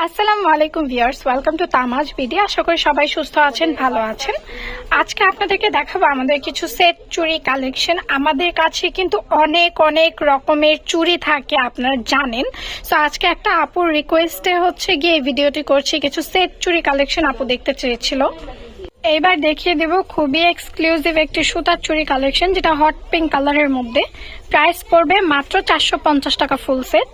আসসালামু আলাইকুম viewers, welcome to তামাজ video. আশা করি সবাই সুস্থ আছেন, ভালো আছেন। আজকে আপনাদেরকে দেখাবো আমাদের কিছু সেট চুড়ি কালেকশন। আমাদের কাছে কিন্তু অনেক অনেক রকমের চুড়ি থাকে, আপনারা জানেন। সো আজকে একটা আপুর রিকোয়েস্টে হচ্ছে গিয়ে এই ভিডিওটি করছি। কিছু সেট চুড়ি কালেকশন আপু দেখতে চেয়েছিল। এইবার দেখিয়ে দেব খুবই এক্সক্লুসিভ একটি সুতার চুড়ি কালেকশন, যেটা হট পিঙ্ক কালারের মধ্যে। প্রাইস পড়বে মাত্র 450 টাকা ফুল সেট।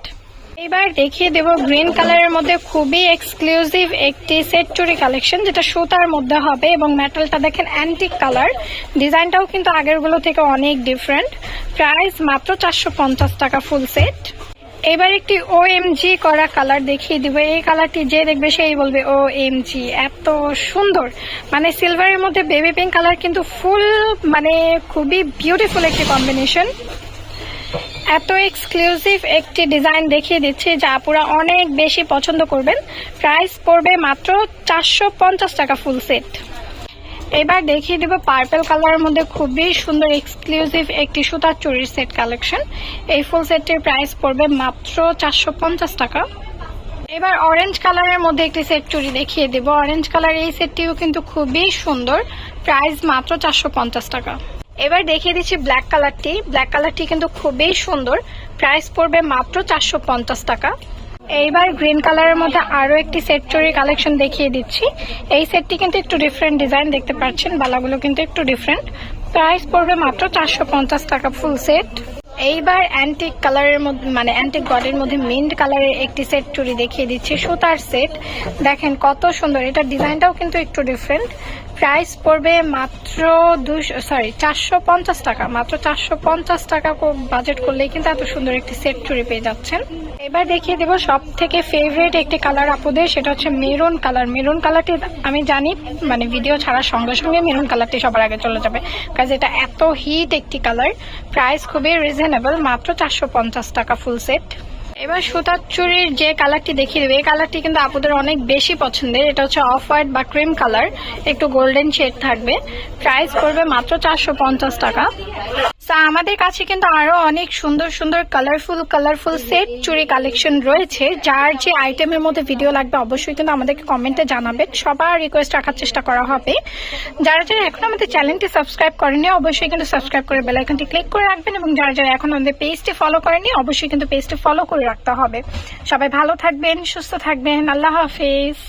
এবার দেখিয়ে দেব গ্রিন কালারের মধ্যে খুবই এক্সক্লুসিভ একটি সেট চুড়ি কালেকশন, যেটা সুতার মধ্যে হবে এবং মেটালটা দেখেন অ্যান্টিক কালার। ডিজাইনটাও কিন্তু আগেরগুলো থেকে অনেক ডিফারেন্ট। প্রাইস মাত্র 450 টাকা ফুল সেট। এবার একটি OMG করা কালার দেখিয়ে দিব। এই কালারটি যে দেখবে সেই বলবে OMG, এত সুন্দর। মানে সিলভারের মধ্যে বেবি পিঙ্ক কালার কিন্তু ফুল, মানে খুবই বিউটিফুল একটি কম্বিনেশন। এত এক্সক্লুসিভ একটি ডিজাইন দেখিয়ে দিচ্ছি যা আপুরা অনেক বেশি পছন্দ করবেন। প্রাইস পড়বে মাত্র 450 টাকা ফুল সেট। এবার দেখিয়ে দিব পার্পল কালারের মধ্যে খুবই সুন্দর এক্সক্লুসিভ একটি সুতার চুড়ির সেট কালেকশন। এই ফুল সেটটির প্রাইস পড়বে মাত্র 450 টাকা। এবার অরেঞ্জ কালারের মধ্যে একটি সেট চুড়ি দেখিয়ে দেব। অরেঞ্জ কালার এই সেটটিও কিন্তু খুবই সুন্দর। প্রাইস মাত্র 450 টাকা। এবার দেখিয়ে দিচ্ছি ব্ল্যাক কালারটি। ব্ল্যাক কালারটি কিন্তু খুবই সুন্দর। প্রাইস পড়বে মাত্র 450 টাকা। এইবার গ্রিন কালারের মধ্যে আরো একটি সেট চুড়ি কালেকশন দেখিয়ে দিচ্ছি। এই সেটটি কিন্তু একটু ডিফারেন্ট ডিজাইন, দেখতে পাচ্ছেন বালাগুলো কিন্তু একটু ডিফারেন্ট। প্রাইস পড়বে মাত্র 450 টাকা ফুল সেট। এইবার অ্যান্টিক কালারের মধ্যে, মানে অ্যান্টিক গডের মধ্যে মিন্ট কালারের একটি সেট চুড়ি দেখিয়ে দিচ্ছি, সুতার সেট। দেখেন কত সুন্দর, এটা ডিজাইনটাও কিন্তু একটু ডিফারেন্ট। প্রাইস পড়বে মাত্র 450 টাকা। মাত্র 450 টাকা বাজেট করলেই কিন্তু এত সুন্দর একটি সেট চুড়ি পেয়ে যাচ্ছেন। এবার দেখিয়ে দেবো সব থেকে ফেভারিট একটি কালার আপুদের, সেটা হচ্ছে মেরুন কালার। মেরুন কালারটি আমি জানি মানে ভিডিও ছাড়ার সঙ্গে সঙ্গে মেরুন কালারটি সবার আগে চলে যাবে, কারণ এটা এত হিট একটি কালার। প্রাইস খুবই রিজনেবল, মাত্র 450 টাকা ফুল সেট। এবার সুতার চুড়ির যে কালারটি দেখিয়ে দেবে, এই কালারটি কিন্তু আপুদের অনেক বেশি পছন্দের। এটা হচ্ছে অফ হোয়াইট বা ক্রিম কালার, একটু গোল্ডেন শেড থাকবে। প্রাইস পড়বে মাত্র 450 টাকা। আমাদের কাছে কিন্তু আরো অনেক সুন্দর সুন্দর কালারফুল সেট চুড়ি কালেকশন রয়েছে। যার যে আইটেমের মধ্যে ভিডিও লাগবে অবশ্যই কিন্তু আমাদেরকে কমেন্টে জানাবেন, সবার রিকোয়েস্ট রাখার চেষ্টা করা হবে। যারা যারা এখন আমাদের চ্যানেলটি সাবস্ক্রাইব করেনি অবশ্যই কিন্তু সাবস্ক্রাইব করে বেল আইকনটি ক্লিক করে রাখবেন, এবং যারা যারা এখন আমাদের পেজটি ফলো করেনি অবশ্যই কিন্তু পেজটি ফলো করে রাখতে হবে। সবাই ভালো থাকবেন, সুস্থ থাকবেন। আল্লাহ হাফেজ।